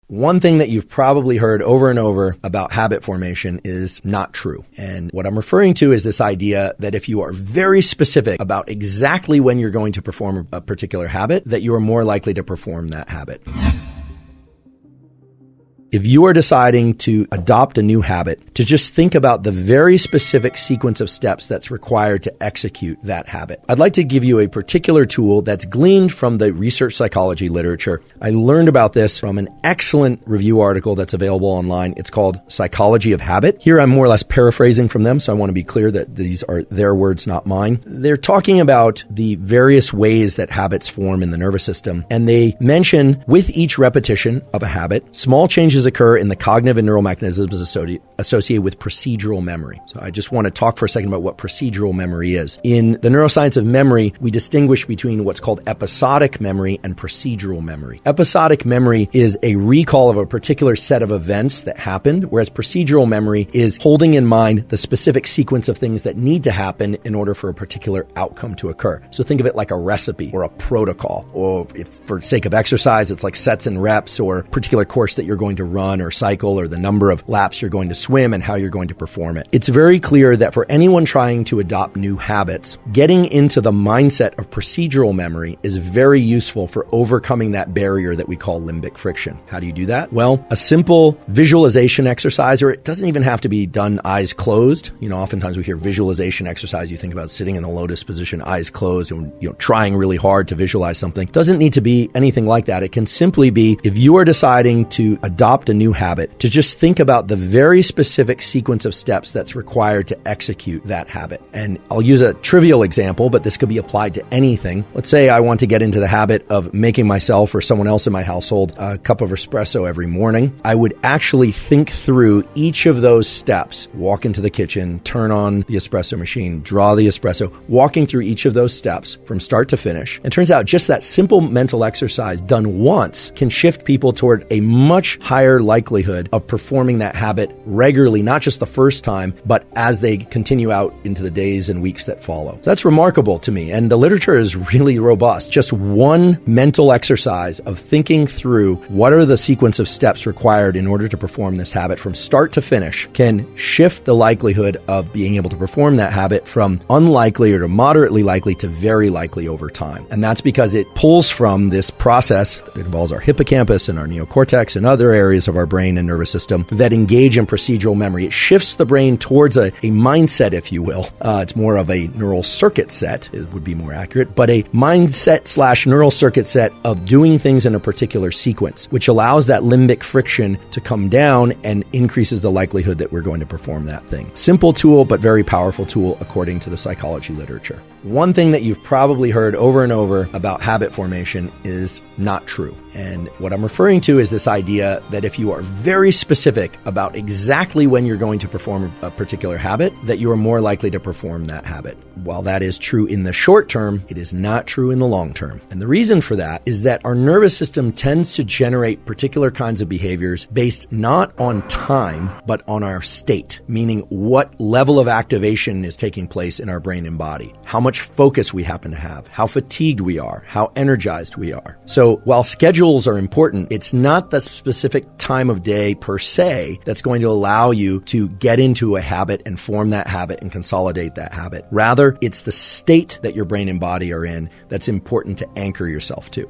One thing that you've probably heard over and over about habit formation is not true. And what I'm referring to is this idea that if you are very specific about exactly when you're going to perform a particular habit, that you are more likely to perform that habit. If you are deciding to adopt a new habit, to just think about the very specific sequence of steps that's required to execute that habit. I'd like to give you a particular tool that's gleaned from the research psychology literature. I learned about this from an excellent review article that's available online. It's called Psychology of Habit. Here I'm more or less paraphrasing from them, so I want to be clear that these are their words, not mine. They're talking about the various ways that habits form in the nervous system, and they mention with each repetition of a habit, small changes occur in the cognitive and neural mechanisms associated with procedural memory. So I just want to talk for a second about what procedural memory is. In the neuroscience of memory, we distinguish between what's called episodic memory and procedural memory. Episodic memory is a recall of a particular set of events that happened, whereas procedural memory is holding in mind the specific sequence of things that need to happen in order for a particular outcome to occur. So think of it like a recipe or a protocol, or if for sake of exercise, it's like sets and reps or a particular course that you're going to run or cycle, or the number of laps you're going to swim and how you're going to perform it. It's very clear that for anyone trying to adopt new habits, getting into the mindset of procedural memory is very useful for overcoming that barrier that we call limbic friction. How do you do that? Well, a simple visualization exercise, or it doesn't even have to be done eyes closed. Oftentimes we hear visualization exercise. You think about sitting in the lotus position, eyes closed, and trying really hard to visualize something. It doesn't need to be anything like that. It can simply be, if you are deciding to adopt a new habit, to just think about the very specific sequence of steps that's required to execute that habit. And I'll use a trivial example, but this could be applied to anything. Let's say I want to get into the habit of making myself or someone else in my household a cup of espresso every morning. I would actually think through each of those steps, walk into the kitchen, turn on the espresso machine, draw the espresso, walking through each of those steps from start to finish. And it turns out just that simple mental exercise done once can shift people toward a much higher likelihood of performing that habit regularly, not just the first time, but as they continue out into the days and weeks that follow. So that's remarkable to me. And the literature is really robust. Just one mental exercise of thinking through what are the sequence of steps required in order to perform this habit from start to finish can shift the likelihood of being able to perform that habit from unlikely or to moderately likely to very likely over time. And that's because it pulls from this process that involves our hippocampus and our neocortex and other areas of our brain and nervous system that engage in procedural memory. It shifts the brain towards a mindset, if you will. It's more of a neural circuit set, it would be more accurate, but a mindset / neural circuit set of doing things in a particular sequence, which allows that limbic friction to come down and increases the likelihood that we're going to perform that thing. Simple tool, but very powerful tool according to the psychology literature. One thing that you've probably heard over and over about habit formation is not true. And what I'm referring to is this idea that if you are very specific about exactly when you're going to perform a particular habit, that you are more likely to perform that habit. While that is true in the short term, it is not true in the long term. And the reason for that is that our nervous system tends to generate particular kinds of behaviors based not on time, but on our state, meaning what level of activation is taking place in our brain and body, how much focus we happen to have, how fatigued we are, how energized we are. So while schedules are important, it's not the specific time of day per se that's going to allow you to get into a habit and form that habit and consolidate that habit. Rather, it's the state that your brain and body are in that's important to anchor yourself to.